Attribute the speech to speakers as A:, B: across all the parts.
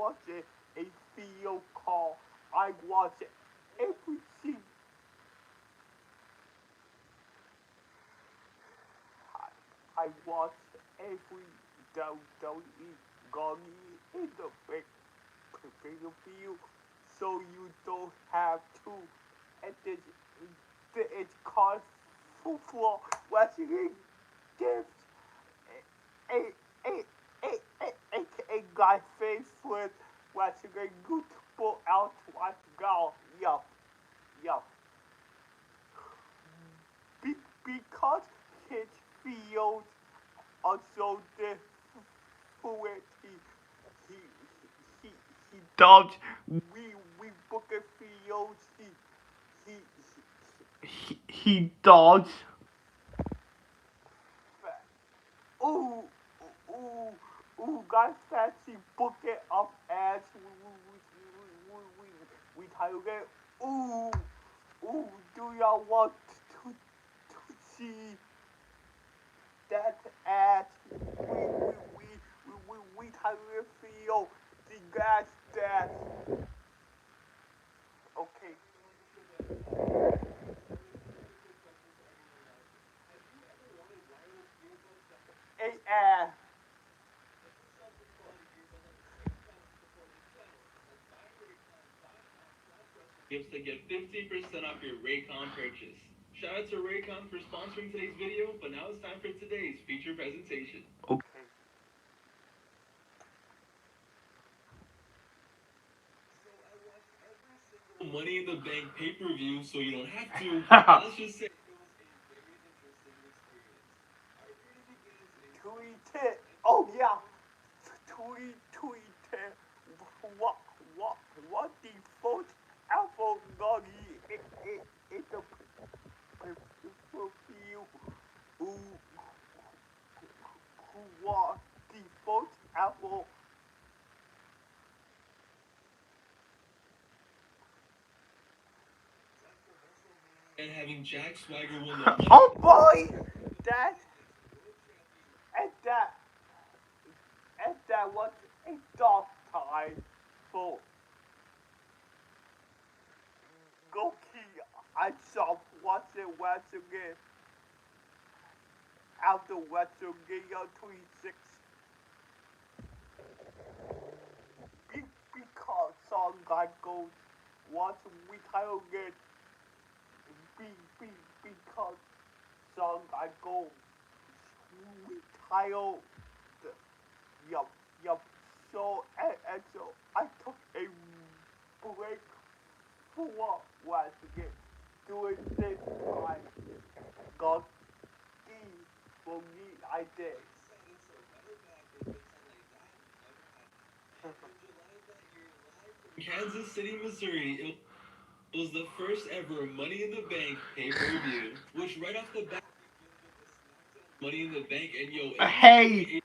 A: watched a video called I Watch Everything. I watch every WWE Gummy in the pay-per-view, so you don't have to. And it's called football wrestling gives a a a guy face with wrestling good football out right now. Yup, yup. Because his field also the fluid he he he does we book a field he he does ooh ooh ooh guys fancy book it up as we title it ooh ooh do y'all want to see that as we title it feel the gas that okay. A
B: Gifts to get 15% off your Raycon purchase. Shout out to Raycon for sponsoring today's video, but now it's time for today's feature presentation.
A: okay.
B: Money in the Bank pay-per-view, so you don't have to. Let's just say it was a very interesting experience. Alright, here to begin today's
A: Tweet it. Oh yeah. Tweet it. What what the first album Nuggy in the review who was the first album.
B: and having Jack Swagger win the money.
A: Oh boy, that and that and that was a dark time for Goki. I saw watching again after WrestleMania 26 because song got goes once we title again because song got goes we title yup yup and so I took a break for once again doing this time got for me I did.
B: Kansas City, Missouri. It was the first ever Money in the Bank pay-per-view, which right off the bat Money in the Bank and yo,
A: Hey,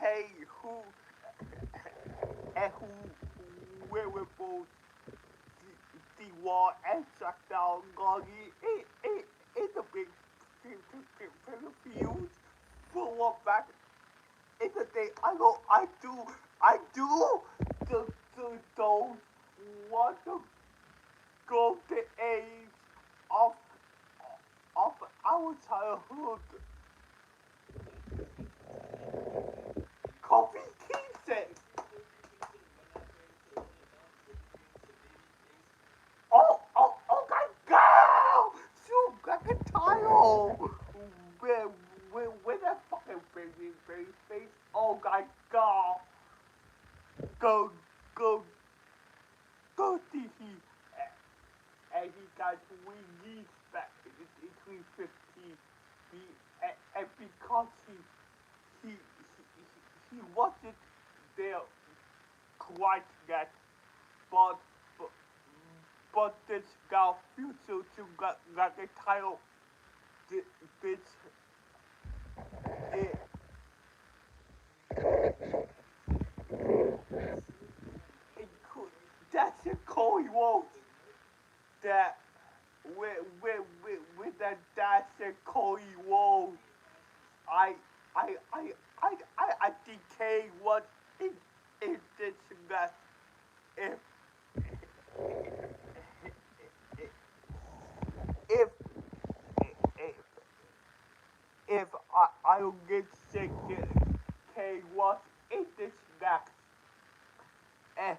A: hey, who and who where we both the war and shut down Goggy in the big field full of back in the day I do don't want to go the age of of our childhood. Kofi Kingston. Oh my God! You got the title. Where that fucking baby face? Oh my God! Go go go DC. And he got 3 years back in 315. He and because he wasn't there quite yet, but but, but this guy future to got the title. This it, it could, that's a Cody Rhodes that with that that's a Cody Rhodes. I I I I DK what is this think Kane was in this match. And,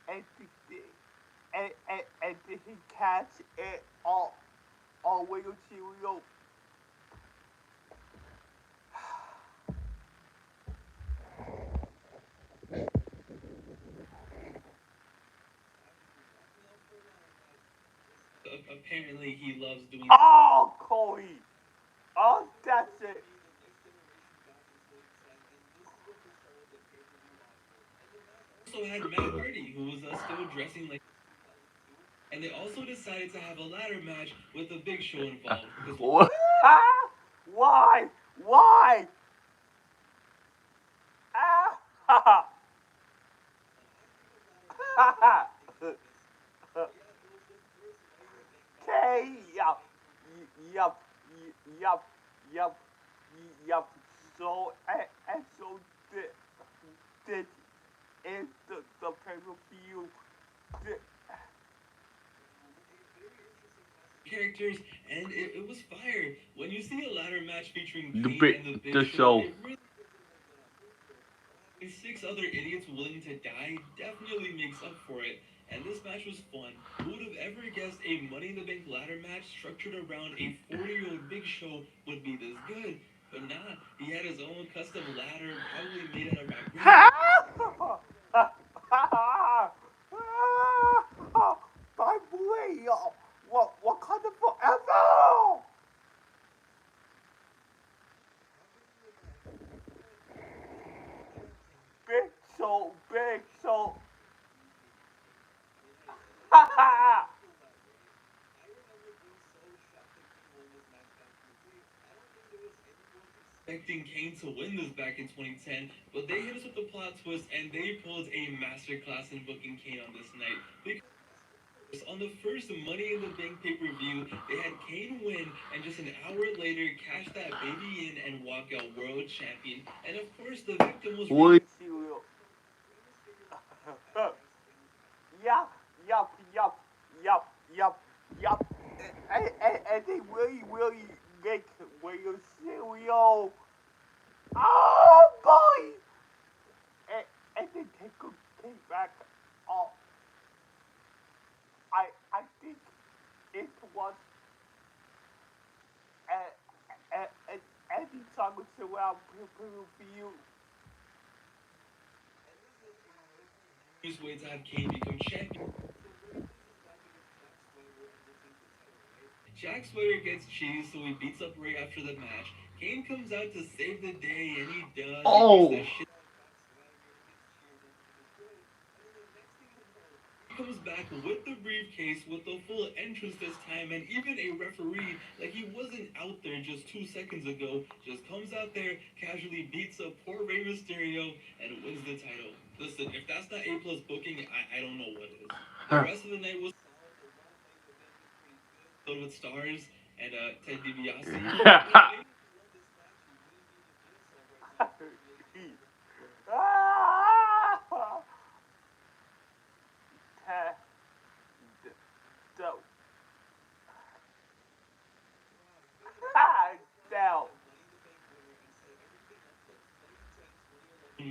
A: and, and, and did he catch it all Wiggle Cheerio?
B: Apparently, he loves doing.
A: Oh, Cody! Oh, that's it.
B: Also had Matt Hardy, who was still dressing like. And they also decided to have a ladder match with the Big Show involved.
A: Why? Why? Ah! Ha ha! Ha ha! Okay, yup, yup, yup, yup, yup. So and so did is the pay per view.
B: Characters, and it was fire. When you see a ladder match featuring
C: The
B: Kane and the
C: big,
B: Big
C: the
B: Show,
C: show.
B: it really. Six other idiots willing to die definitely makes up for it. And this match was fun. Who would have ever guessed a Money in the Bank ladder match structured around a 40-year-old Big Show would be this good? But nah, he had his own custom ladder, probably made out of vibranium.
A: By the way, what kind of forever? Big Show. Ha ha!
B: Expecting Kane to win this back in 2010, but they hit us with the plot twist and they pulled a masterclass in booking Kane on this night. Because on the first Money in the Bank pay-per-view, they had Kane win and just an hour later cash that baby in and walk out world champion. And of course, the victim was
C: Wait.
A: Yup, yup, yup, yup, yup, yup. And they really make real cereal. Oh boy! And they take a take back. Oh, I think it was any time it's around pay-per-view.
B: way to have Kane become champion. Jack Swagger gets cheese, so he beats up Ray after the match. Kane comes out to save the day, and he does.
C: Oh.
B: He beats the shit. He comes back with the briefcase, with the full entrance this time, and even a referee, like he wasn't out there just 2 seconds ago, just comes out there, casually beats up poor Rey Mysterio, and wins the title. Listen, if that's not A+ booking, I don't know what is. The rest of the night was filled with stars and Ted DiBiase.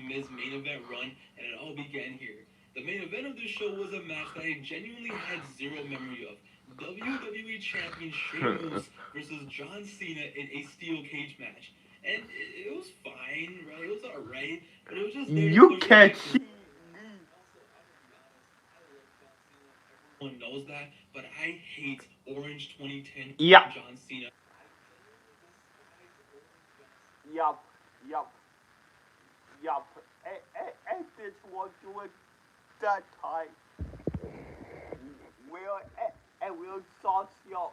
B: Miz main event run, and it all began here. The main event of this show was a match that I genuinely had zero memory of. WWE Champion Sheamus versus John Cena in a steel cage match. And it was fine, right? It was alright, but it was just there.
C: You can't see.
B: Everyone knows that, but I hate Orange 2010
C: Yeah.
B: John Cena.
A: Yup. And this was during that time. We'll start your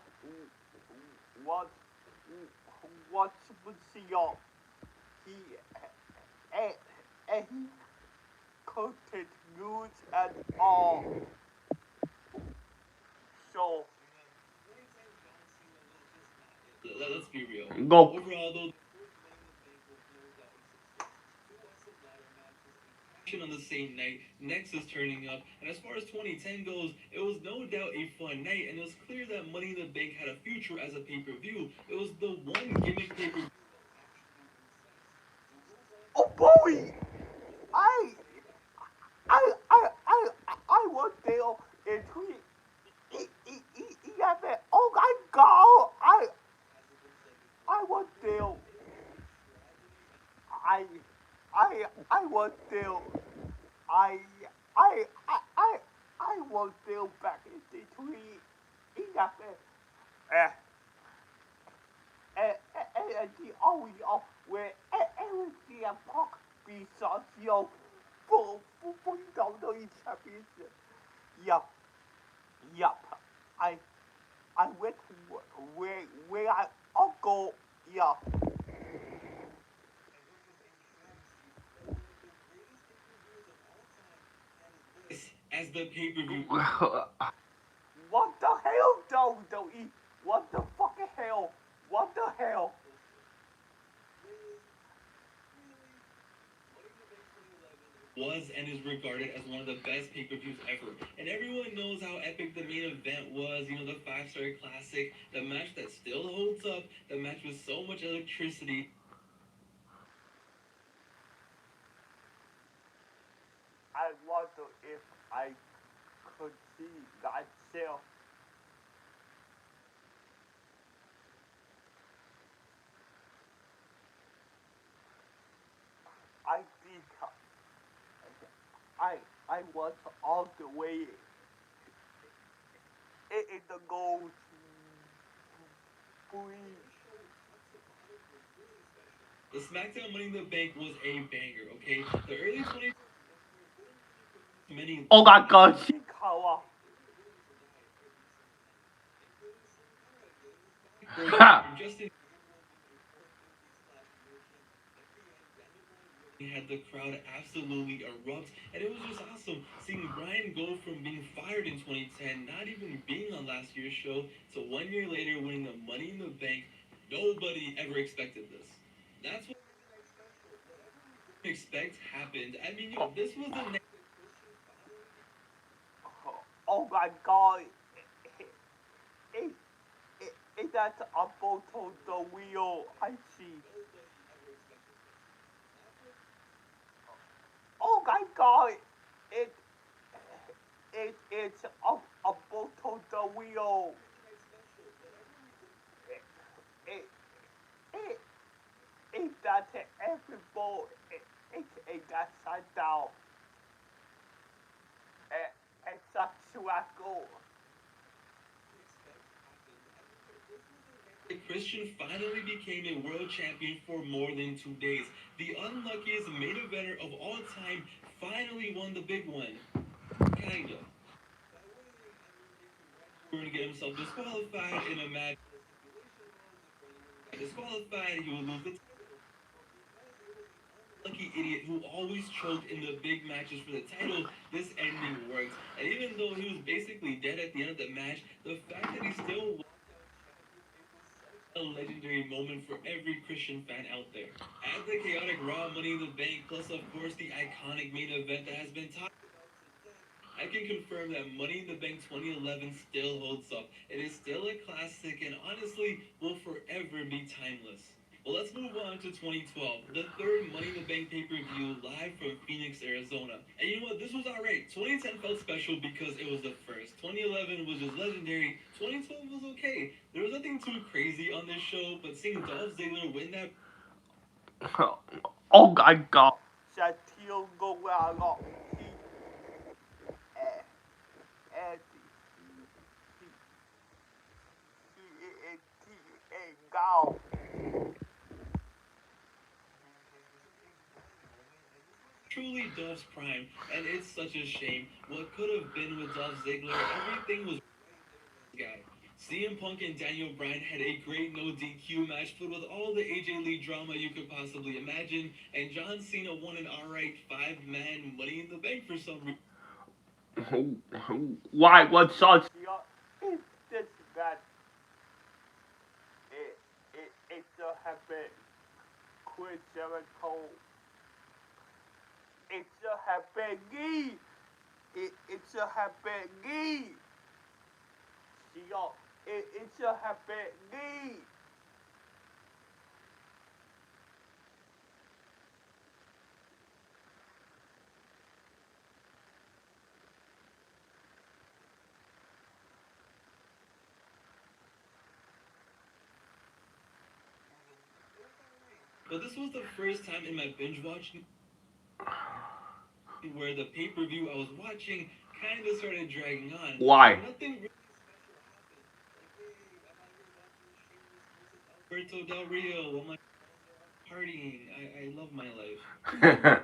A: what your and he coated news and all. So
B: Let's be real.
C: Go.
B: Overall, though, on the same night, Nexus turning up, and as far as 2010 goes, it was no doubt a fun night, and it was clear that Money in the Bank had a future as a pay-per-view. It was the one gimmick pay-per-view.
A: Oh boy! I I was there in 2011. Oh my god! I was there. I I was there. I I I I I was there back in the 2011. Uh, and the OEO where everything Punk beats us, yo, for WWE Championship. Yup, yup. I I went to where I uncle, yeah.
B: As the pay-per-view.
A: What the hell, though, E? What the fucking hell? What the hell?
B: Was and is regarded as one of the best pay-per-views ever. And everyone knows how epic the main event was, you know, the five-star classic, the match that still holds up, the match with so much electricity.
A: I wonder if I could see myself. I think I I was all the way in the gold free.
B: The SmackDown Money in the Bank was a banger, okay? The early 20s, many
A: Oh my god, she color.
B: Justin had the crowd absolutely erupt, and it was just awesome seeing Brian go from being fired in 2010, not even being on last year's show, to 1 year later winning the Money in the Bank. Nobody ever expected this. That's what I expect happened. I mean, yo, this was the next.
A: Oh my god, it, it that's a photo the wheel I see. Oh my god, it it's a photo the wheel. It it it that every ball it got side down. It's a swaggle.
B: Christian finally became a world champion for more than 2 days. The unluckiest main eventer of all time finally won the big one. Kinda. Going to get himself disqualified in a match. Disqualified, he will lose the lucky idiot who always choked in the big matches for the title. This ending worked. And even though he was basically dead at the end of the match, the fact that he still won a legendary moment for every Christian fan out there. Add the chaotic Raw Money in the Bank, plus of course the iconic main event that has been talked. I can confirm that Money in the Bank 2011 still holds up. It is still a classic and honestly will forever be timeless. Well, let's move on to 2012, the third Money in the Bank pay-per-view live from Phoenix, Arizona. And you know what? This was alright. 2010 felt special because it was the first. 2011 was just legendary. 2012 was okay. There was nothing too crazy on this show, but seeing Dolph Ziggler win that.
A: Oh my god. Shatil go well. And he go.
B: Truly Dolph's prime, and it's such a shame. What could have been with Dolph Ziggler, everything was guy. CM Punk and Daniel Bryan had a great no DQ match filled with all the AJ Lee drama you could possibly imagine, and John Cena won an alright 5-man Money in the Bank for some reason.
A: Why? What such? It's just that it just happened. Chris Jericho It's a happy. It's a happy. See y'all. It's a happy.
B: But this was the first time in my binge watching where the pay-per-view I was watching kind of started dragging on.
A: Why?
B: Nothing really special happened. Like, hey, am I here watching the stream versus Alberto Del Rio? I'm like partying. I love my life.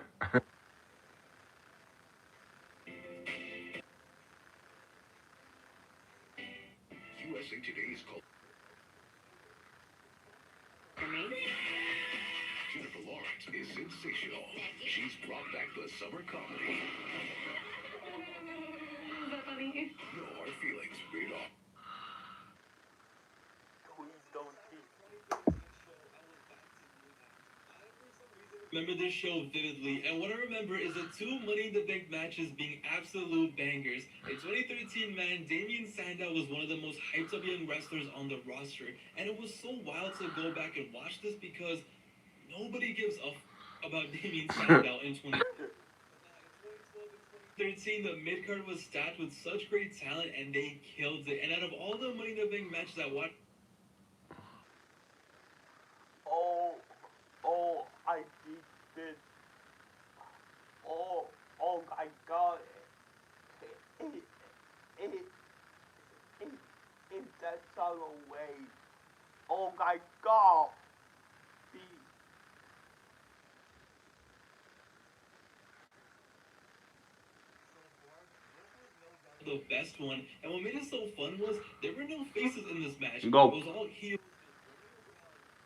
B: USA Today's called for me. Jennifer Lawrence is sensational. She's brought back the summer comedy. Is that funny? No hard feelings, read off.
A: Please don't teach.
B: Remember this show vividly, and what I remember is the two Money in the Bank matches being absolute bangers. In 2013, man, Damien Sandow was one of the most hyped up young wrestlers on the roster, and it was so wild to go back and watch this because nobody gives a about Damien Sandow in 2013. The mid card was stacked with such great talent, and they killed it. And out of all the Money in the Bank matches I watched,
A: I did this. Oh my God. It, it, it, that song away. Oh my God.
B: the best one, and what made it so fun was there were no faces in this match.
A: Go.
B: It was all heels,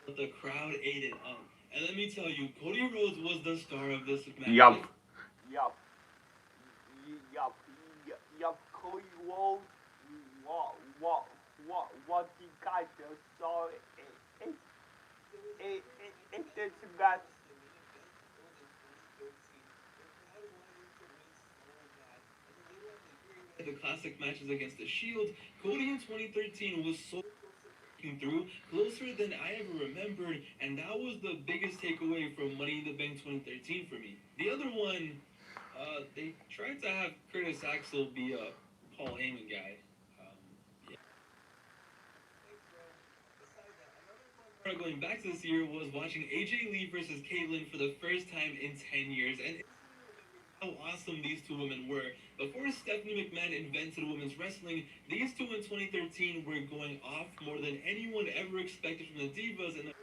B: but the crowd ate it up. And let me tell you, Cody Rhodes was the star of this match.
A: Yup. Cody Rhodes. What the guy just saw it's this match.
B: The classic matches against the Shield, Cody in 2013 was so through closer than I ever remembered, and that was the biggest takeaway from Money in the Bank 2013 for me. The other one, they tried to have Curtis Axel be a Paul Heyman guy. Going back to this year was watching AJ Lee versus Caitlyn for the first time in 10 years, and how awesome these two women were. Before Stephanie McMahon invented women's wrestling, these two in 2013 were going off more than anyone ever expected from the Divas. And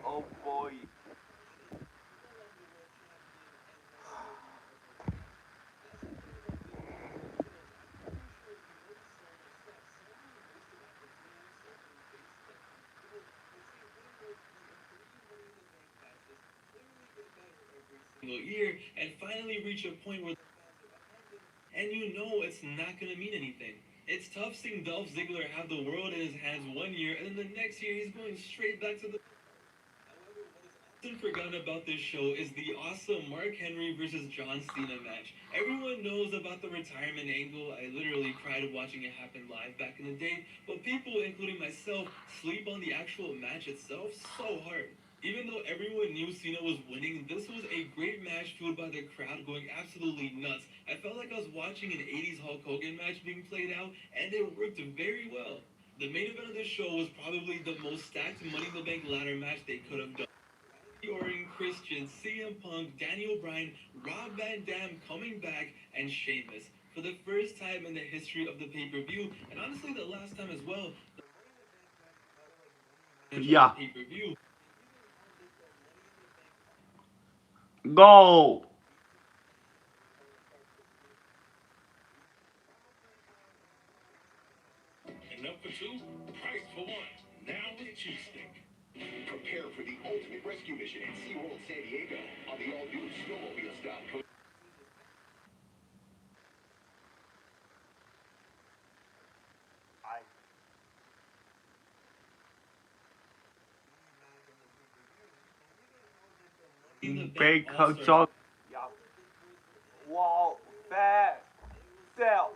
A: Oh boy.
B: year and finally reach a point where and you know it's not going to mean anything. It's tough seeing Dolph Ziggler have the world in his hands 1 year and then the next year he's going straight back to the forgotten about this show is the awesome Mark Henry versus John Cena match. Everyone knows about the retirement angle. I literally cried watching it happen live back in the day, but people, including myself, sleep on the actual match itself so hard. Even though everyone knew Cena was winning, this was a great match fueled by the crowd going absolutely nuts. I felt like I was watching an 80s Hulk Hogan match being played out, and it worked very well. The main event of this show was probably the most stacked Money in the Bank ladder match they could have done. Orton, Christian, CM Punk, Daniel Bryan, Rob Van Dam coming back, and Sheamus. For the first time in the history of the pay-per-view, and honestly the last time as well,
A: Yeah.
B: pay-per-view.
A: Go.
B: Enough for two, price for one. Now with Cheese Stick. Prepare for the ultimate rescue mission at SeaWorld San Diego on the all-new snowmobile style. Bank
A: because
B: All-Stars.
A: yeah, wow, fast, sell.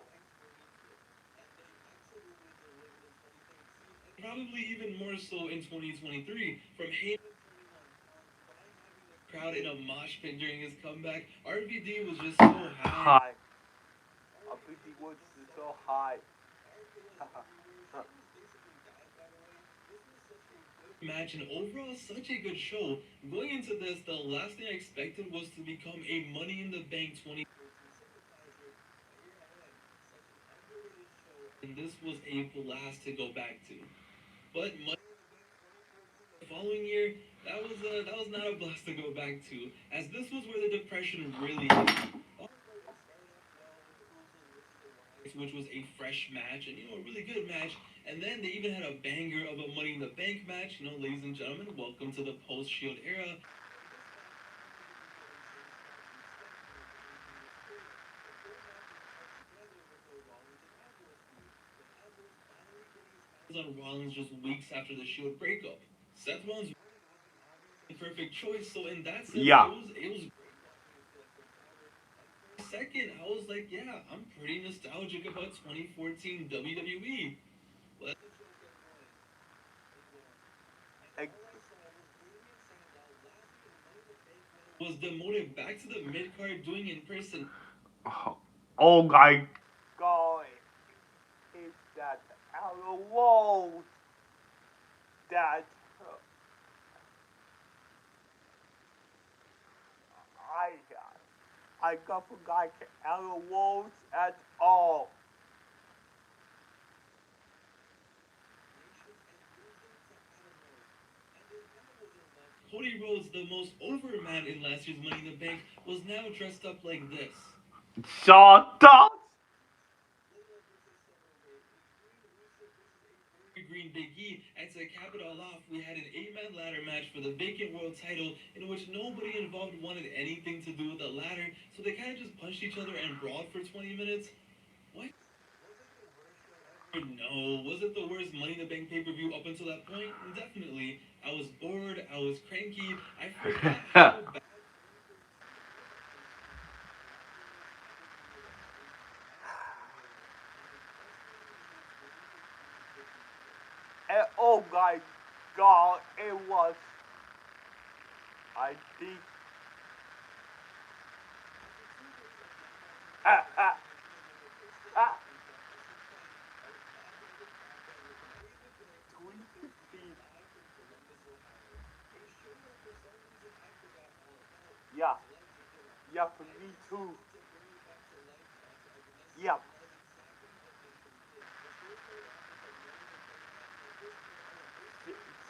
B: Probably even more so in 2023 from Heyman crowd in a mosh pit during his comeback. RVD was just so high.
A: RVD was so high.
B: Match and overall such a good show. Going into this, the last thing I expected was to become a Money in the Bank 20. And this was a blast to go back to. But the following year, that was not a blast to go back to, as this was where the depression really hit. Which was a fresh match and a really good match. And then they even had a banger of a Money in the Bank match. Ladies and gentlemen, welcome to the post Shield era. On Rollins just weeks after the Shield breakup. Seth Rollins perfect choice. So in that sense, it was second. I was like, yeah, I'm pretty nostalgic about 2014 WWE. Was demoted back to the mid card doing in person.
A: Oh my God, is that our world that I I got forgot our world at all.
B: Cody Rhodes, the most over man in last year's Money in the Bank, was now dressed up like this.
A: Shut up!
B: Green Big E, and to cap it all off, we had an 8-man ladder match for the vacant world title in which nobody involved wanted anything to do with the ladder, so they kind of just punched each other and brawled for 20 minutes. What? No, was it the worst Money in the Bank pay-per-view up until that point? Definitely. I was bored, I was cranky, I forgot how bad.
A: And oh my God, it was. I think. Ah, ah, ah. 315. Yeah. Yeah, for me too. Yeah.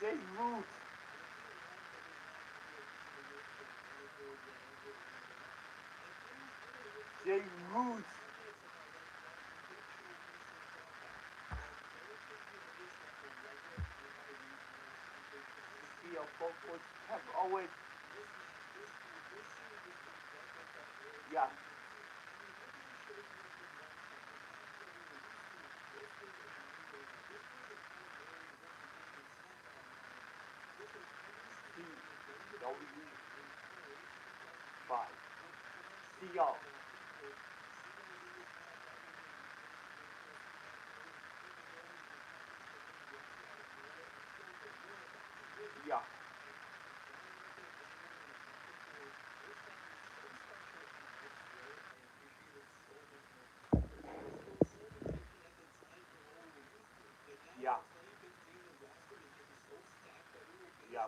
A: Jay Root. Jay Root. Yeah, both have always. Yeah. CW 5. CL. Yeah. Yeah. Yeah.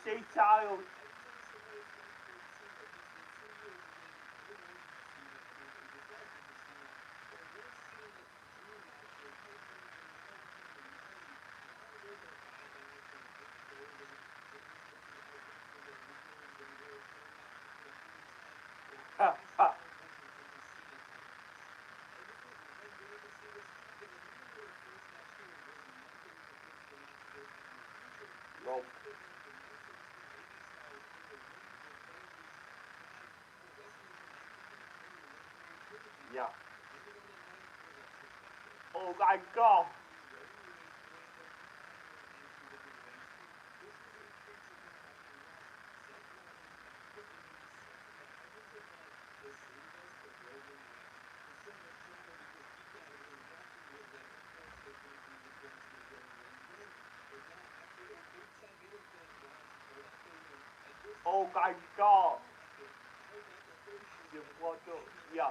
A: say child. Ha ha. No. Yeah. Oh my god. Oh my god. The water. Yeah.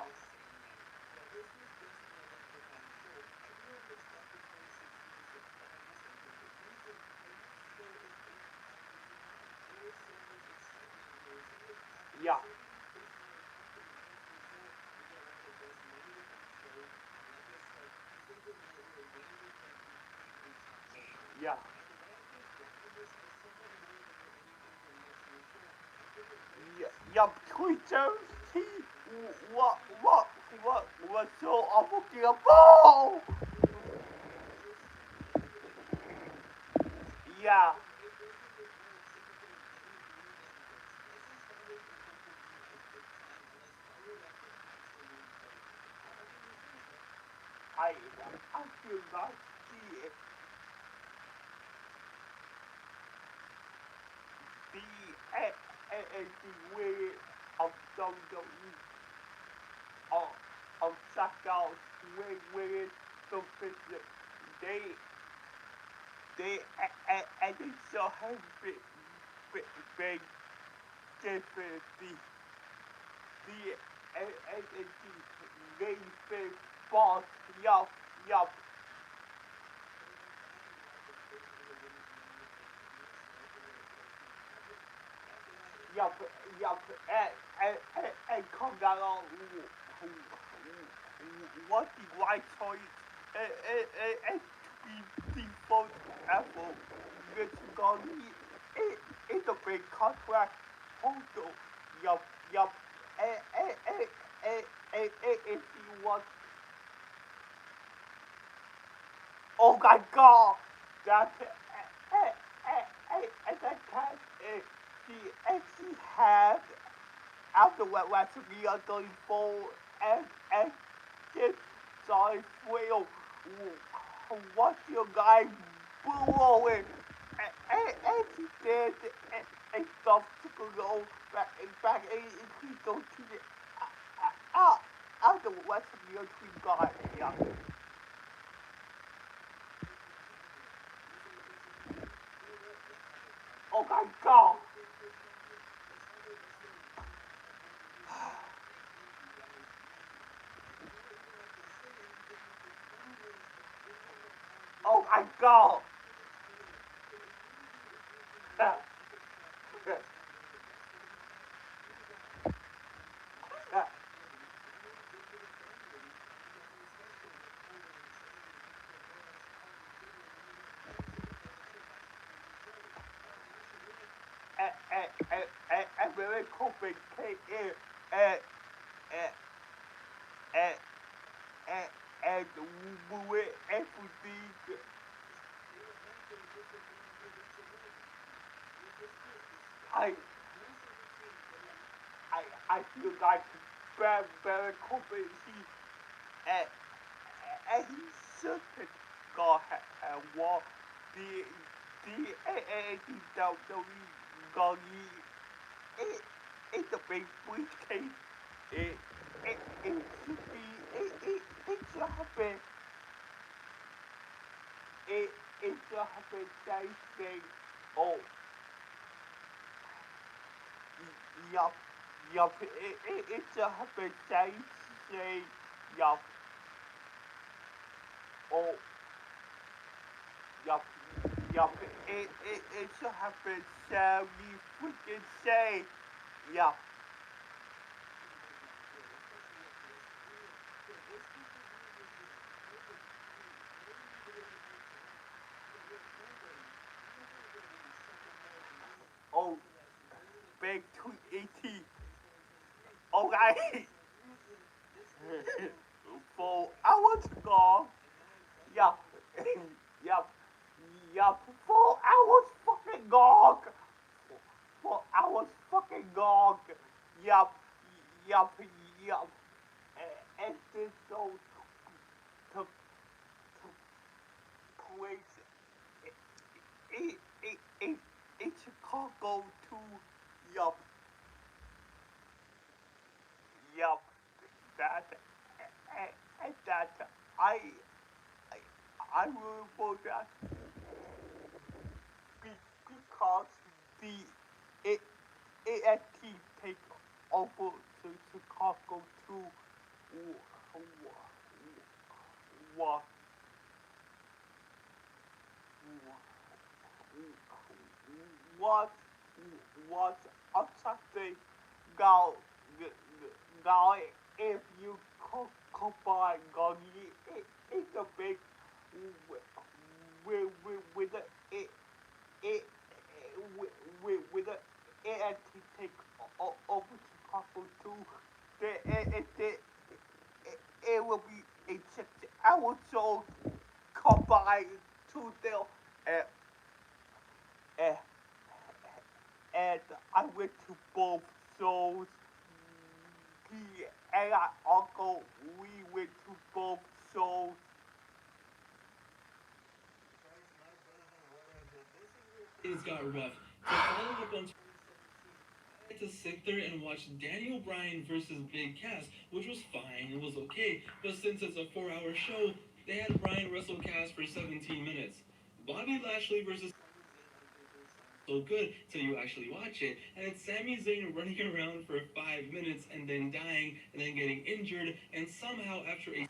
A: Yeah. Yeah. Yeah. Yeah. Twitter. See what so unforgivable. Yeah. I I feel like the way of WWE of of Saka's way something they and they so have been different the and the main big boss yup yup yup and come down on what the right choice and to be default Apple which gonna it's a big contract also yup and if you want oh my god that that cat she actually had after what we are going for and just sorry Will what your guy blowing and he did and stuff to go back and he go to the after what we are got yeah oh my god oh my god and very complicated and and and and and with everything I I feel like very complicated and he shouldn't go walk the WWE gonna it it's a big briefcase it it should be it should have been it it should have been saying oh yup it should have been saying yup oh yup Yup, it should have been Sammy freaking Say. Yup. Oh, big 280. Alright. 4 hours ago. Yup. Yup. Yup. 4 hours fucking gone. 4 hours fucking gone. Yup. Yup. Yup. And this so took place in Chicago too. Yup. Yup. That and that I I I will vote that because the it AFT take over to Chicago too. What what what attractive now now if you combine Gandhi it's a big with the it with the ANT take over Chicago too. It will be a 6 hour show combined to the uh, uh, and I went to both shows. He and my uncle, we went to both shows.
B: Things got rough. To follow up on I had to sit there and watch Daniel Bryan versus Big Cass, which was fine, it was okay. But since it's a 4 hour show, they had Bryan wrestle Cass for 17 minutes. Bobby Lashley versus so good till you actually watch it, and it's Sami Zayn running around for 5 minutes and then dying and then getting injured, and somehow after a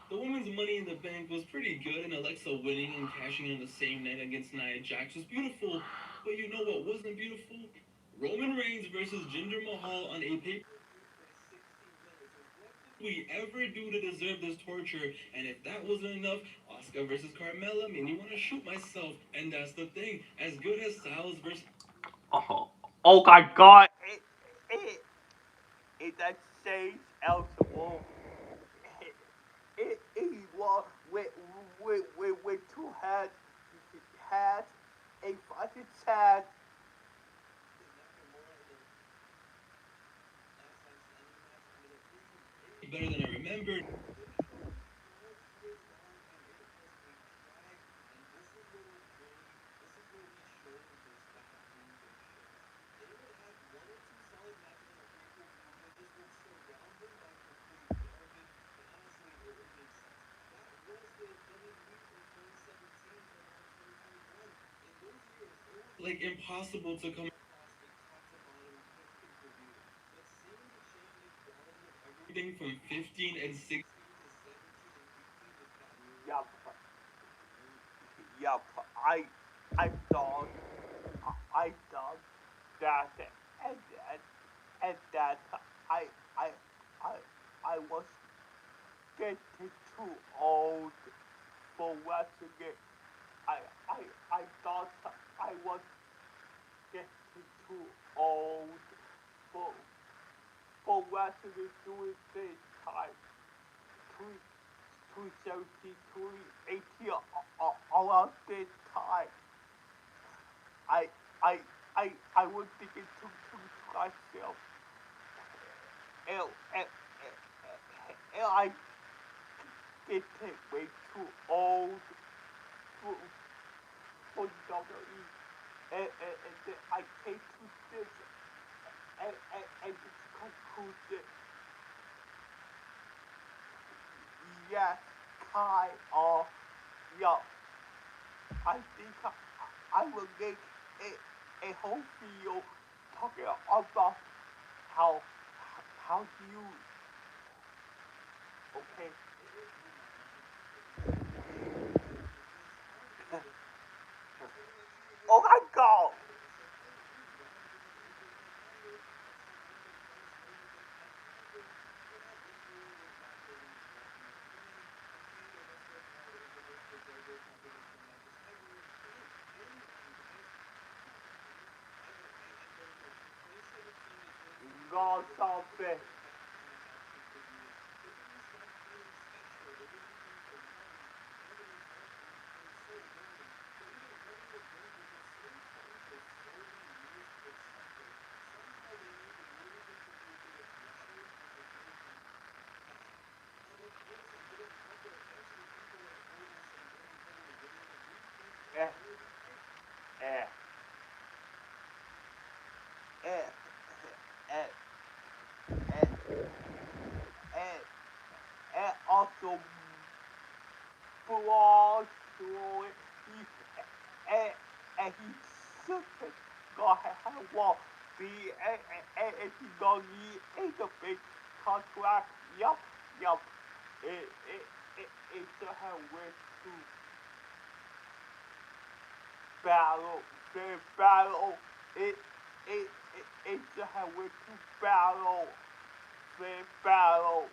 B: the women's Money in the Bank was pretty good, and Alexa winning and cashing in the same night against Nia Jax was beautiful. But you know what wasn't beautiful? Roman Reigns versus Jinder Mahal on a pay we ever do to deserve this torture. And if that wasn't enough, Oscar versus Carmella made me want to shoot myself. And that's the thing. As good as Styles versus
A: Oh, oh my god! It that saves eligible. It was with two heads, had a fucking sad.
B: better than I remembered. Like impossible to come everything from 15 and 16.
A: Yup, yup. I thought, I thought that, and and, and that I, I, I, I was getting too old for watching it. I, I, I thought I was getting too old for watching it during this time. 270, 280, around this time. I, I, I was thinking to myself, and, and, and I getting way too old for, for WWE. And then I came to this and this conclusion. Yes, kind of, yeah, I think I will make a whole video talking about how how do you okay saw something. Eh, eh, eh, eh, eh, eh, also belongs to it. And, and he should go ahead well be and he gonna need a big contract. Yup, yup. It should have went to battle. The battle. It it should have went to battle. The battle.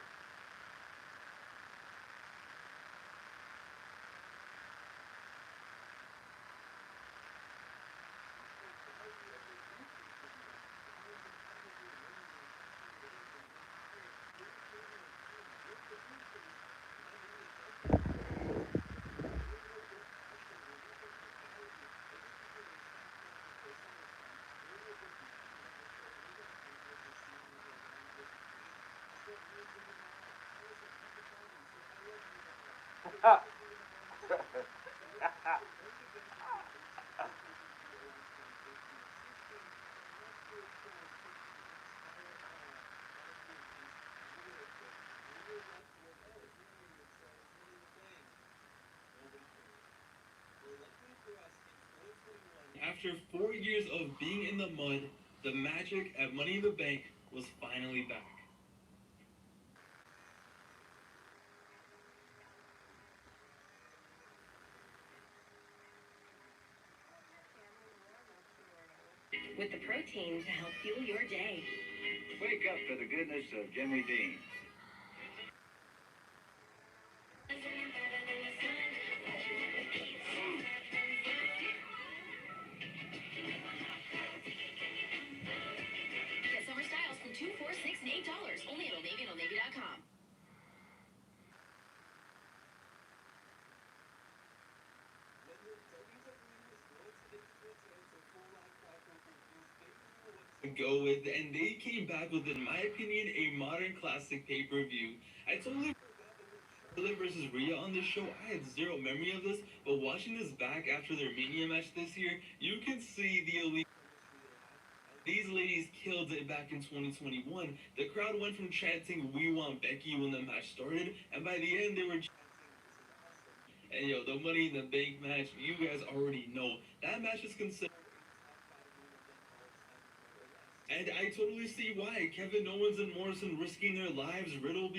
B: After 4 years of being in the mud, the magic at Money in the Bank was finally back.
C: With the protein to help fuel your day.
D: Wake up to the goodness of Jimmy Dean.
C: Get summer styles from $2, $4, $6, and $8 only at Old Navy and OldNavy.com.
B: Go with, and they came back with, in my opinion, a modern classic pay-per-view. I totally Charlotte versus Rhea on this show. I had zero memory of this, but watching this back after their Mania match this year, you can see the elite. These ladies killed it back in 2021. The crowd went from chanting "We want Becky" when the match started, and by the end they were. And yo, the Money in the Bank match, you guys already know that match is considered. And I totally see why. Kevin Owens and Morrison risking their lives, Riddle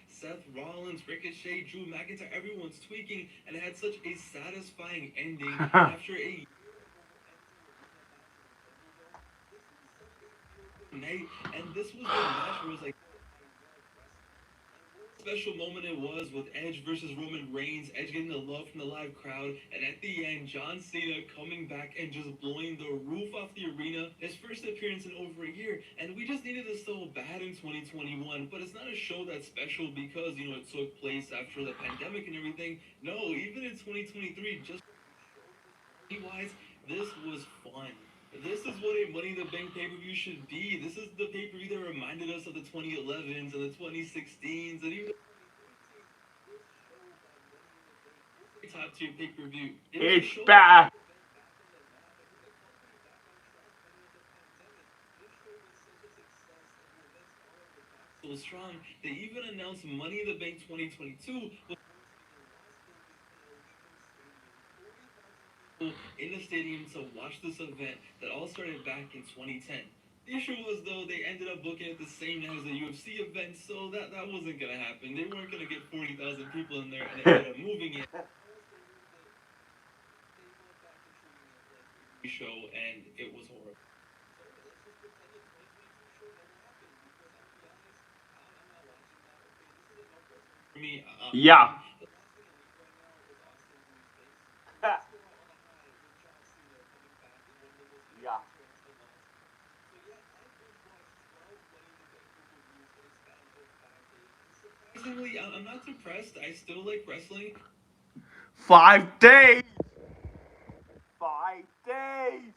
B: Seth Rollins, Ricochet, Drew McIntyre, everyone's tweaking, and it had such a satisfying ending after a night. And this was the match where it was like special moment it was with Edge versus Roman Reigns, Edge getting the love from the live crowd, and at the end, John Cena coming back and just blowing the roof off the arena. His first appearance in over a year, and we just needed this so bad in 2021. But it's not a show that's special because it took place after the pandemic and everything. No, even in 2023, just wise, this was fun. This is what a Money in the Bank pay-per-view should be. This is the pay-per-view that reminded us of the 2011s and the 2016s and even top tier pay-per-view.
A: It's back.
B: So strong, they even announced Money in the Bank 2022 in the stadium to watch this event that all started back in 2010. The issue was though they ended up booking it the same night as the UFC event, so that wasn't gonna happen. They weren't gonna get 40,000 people in there and they ended up moving it show and it was horrible. For me,
A: Yeah. Yeah.
B: Surprisingly, I'm not depressed. I still like wrestling.
A: 5 days. 5 days.